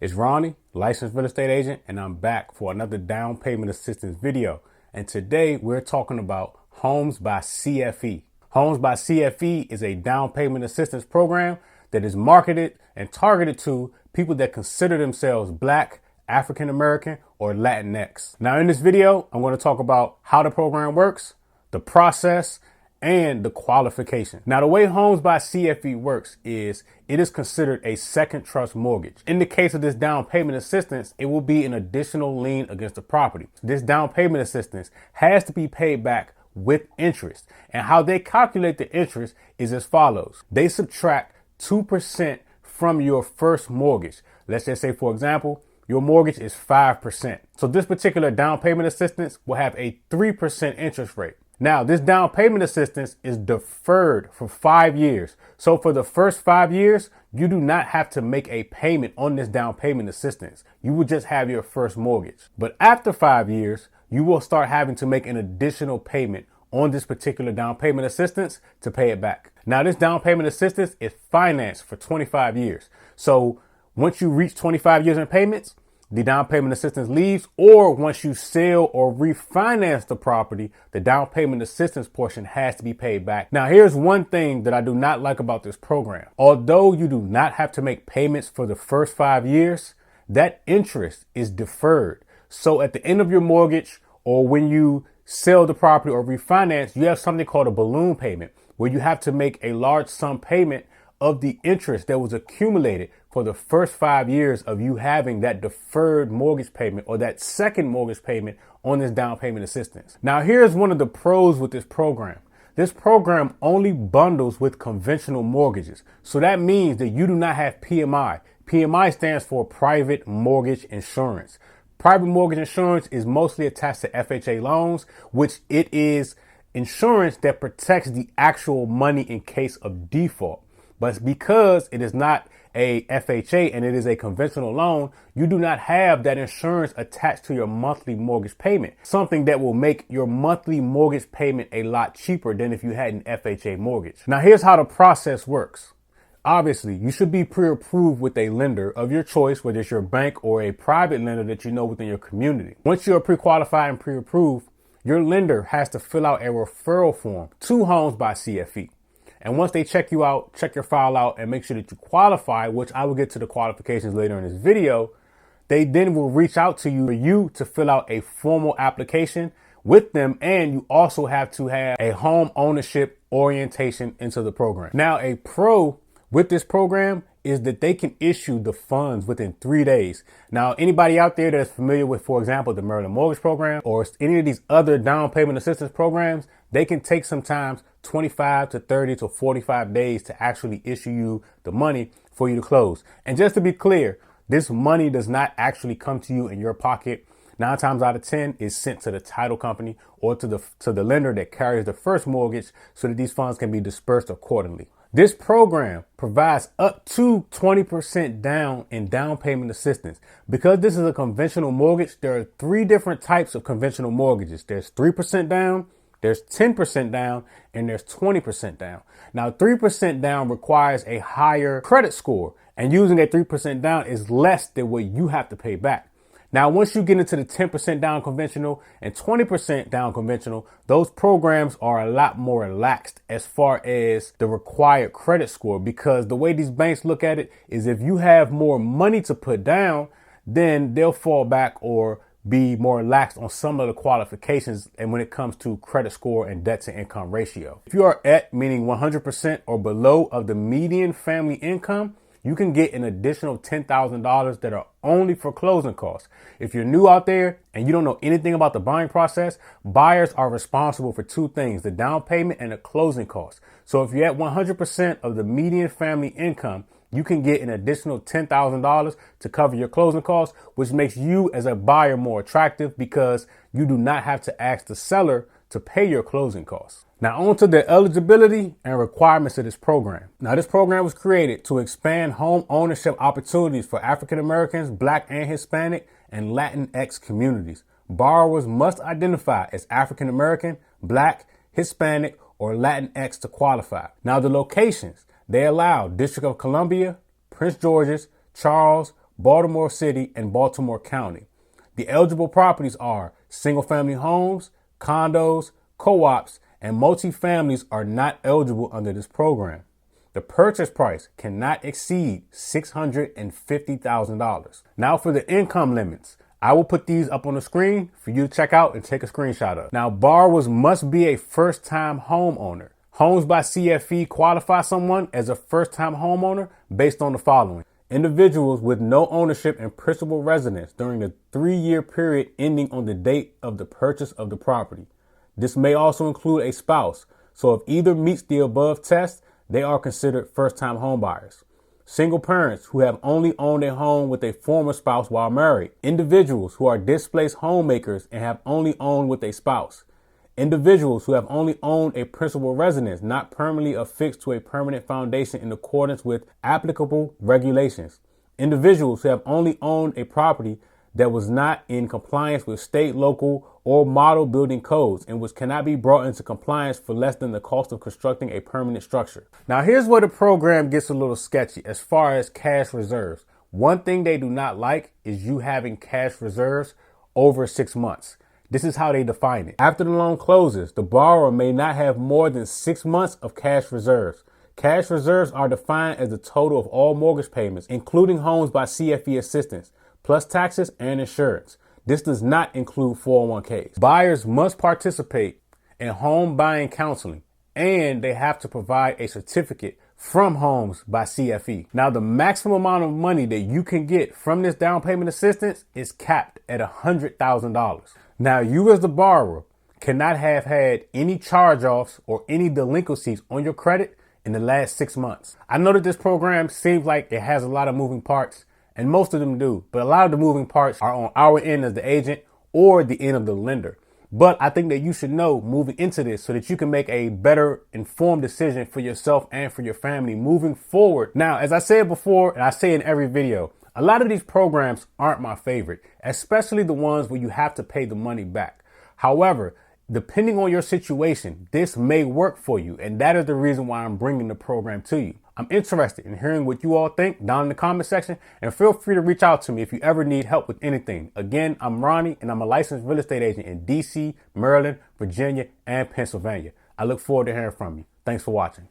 It's Ronnie, licensed real estate agent, and I'm back for another down payment assistance video. And today we're talking about Homes by CFE. Homes by CFE is a down payment assistance program that is marketed and targeted to people that consider themselves Black, African American, or Latinx. Now in this video, I'm going to talk about how the program works, the process, and the qualification. Now, the way Homes by CFE works is it is considered a second trust mortgage. In the case of this down payment assistance, it will be an additional lien against the property. This down payment assistance has to be paid back with interest. And how they calculate the interest is as follows. They subtract 2% from your first mortgage. Let's just say, for example, your mortgage is 5%. So this particular down payment assistance will have a 3% interest rate. Now, this down payment assistance is deferred for 5 years. So for the first 5 years, you do not have to make a payment on this down payment assistance. You will just have your first mortgage. But after 5 years, you will start having to make an additional payment on this particular down payment assistance to pay it back. Now, this down payment assistance is financed for 25 years. So once you reach 25 years in payments, the down payment assistance leaves, or once you sell or refinance the property, the down payment assistance portion has to be paid back. Now, here's one thing that I do not like about this program. Although you do not have to make payments for the first 5 years, that interest is deferred. So at the end of your mortgage, or when you sell the property or refinance, you have something called a balloon payment, where you have to make a large sum payment of the interest that was accumulated for the first 5 years of you having that deferred mortgage payment or that second mortgage payment on this down payment assistance. Now, here's one of the pros with this program. This program only bundles with conventional mortgages. So that means that you do not have PMI. PMI stands for private mortgage insurance. Private mortgage insurance is mostly attached to FHA loans, which it is insurance that protects the actual money in case of default. But because it is not a FHA and it is a conventional loan, you do not have that insurance attached to your monthly mortgage payment, something that will make your monthly mortgage payment a lot cheaper than if you had an FHA mortgage. Now, here's how the process works. Obviously, you should be pre-approved with a lender of your choice, whether it's your bank or a private lender that you know within your community. Once you're pre-qualified and pre-approved, your lender has to fill out a referral form to Homes by CFE. And once they check you out, check your file out and make sure that you qualify, which I will get to the qualifications later in this video, they then will reach out to you for you to fill out a formal application with them. And you also have to have a home ownership orientation into the program. Now, a pro with this program is that they can issue the funds within 3 days. Now, anybody out there that's familiar with, for example, the Maryland Mortgage Program or any of these other down payment assistance programs, they can take sometimes 25 to 30 to 45 days to actually issue you the money for you to close. And just to be clear, this money does not actually come to you in your pocket. 9 times out of 10 is sent to the title company or to the lender that carries the first mortgage so that these funds can be dispersed accordingly. This program provides up to 20% down in down payment assistance. Because this is a conventional mortgage, there are 3 different types of conventional mortgages. There's 3% down, there's 10% down, and there's 20% down. Now, 3% down requires a higher credit score, and using a 3% down is less than what you have to pay back. Now, once you get into the 10% down conventional and 20% down conventional, those programs are a lot more relaxed as far as the required credit score, because the way these banks look at it is if you have more money to put down, then they'll fall back or be more relaxed on some of the qualifications and when it comes to credit score and debt to income ratio. If you are at, meaning 100% or below of the median family income, you can get an additional $10,000 that are only for closing costs. If you're new out there and you don't know anything about the buying process, buyers are responsible for 2 things, the down payment and the closing costs. So if you're at 100% of the median family income, you can get an additional $10,000 to cover your closing costs, which makes you as a buyer more attractive because you do not have to ask the seller to pay your closing costs. Now, on to the eligibility and requirements of this program. Now, this program was created to expand home ownership opportunities for African Americans, Black and Hispanic, and Latinx communities. Borrowers must identify as African American, Black, Hispanic, or Latinx to qualify. Now, the locations, they allow District of Columbia, Prince George's, Charles, Baltimore City, and Baltimore County. The eligible properties are single-family homes, condos, co-ops, and multifamilies are not eligible under this program. The purchase price cannot exceed $650,000. Now for the income limits. I will put these up on the screen for you to check out and take a screenshot of. Now, borrowers must be a first-time homeowner. Homes by CFE qualify someone as a first-time homeowner based on the following. Individuals with no ownership and principal residence during the 3-year period ending on the date of the purchase of the property. This may also include a spouse, so if either meets the above test, they are considered first-time homebuyers. Single parents who have only owned a home with a former spouse while married. Individuals who are displaced homemakers and have only owned with a spouse. Individuals who have only owned a principal residence not permanently affixed to a permanent foundation in accordance with applicable regulations. Individuals who have only owned a property that was not in compliance with state, local, or model building codes and which cannot be brought into compliance for less than the cost of constructing a permanent structure. Now, here's where the program gets a little sketchy as far as cash reserves. One thing they do not like is you having cash reserves over 6 months. This is how they define it. After the loan closes, the borrower may not have more than 6 months of cash reserves. Cash reserves are defined as the total of all mortgage payments, including homes by CFE assistance, plus taxes and insurance. This does not include 401ks. Buyers must participate in home buying counseling, and they have to provide a certificate from Homes by CFE. Now, the maximum amount of money that you can get from this down payment assistance is capped at $100,000. Now, you as the borrower cannot have had any charge-offs or any delinquencies on your credit in the last 6 months. I know that this program seems like it has a lot of moving parts, and most of them do, but a lot of the moving parts are on our end as the agent or the end of the lender. But I think that you should know moving into this so that you can make a better informed decision for yourself and for your family moving forward. Now, as I said before, and I say in every video, a lot of these programs aren't my favorite, especially the ones where you have to pay the money back. However, depending on your situation, this may work for you, and that is the reason why I'm bringing the program to you. I'm interested in hearing what you all think down in the comment section, and feel free to reach out to me if you ever need help with anything. Again, I'm Ronnie, and I'm a licensed real estate agent in DC, Maryland, Virginia, and Pennsylvania. I look forward to hearing from you. Thanks for watching.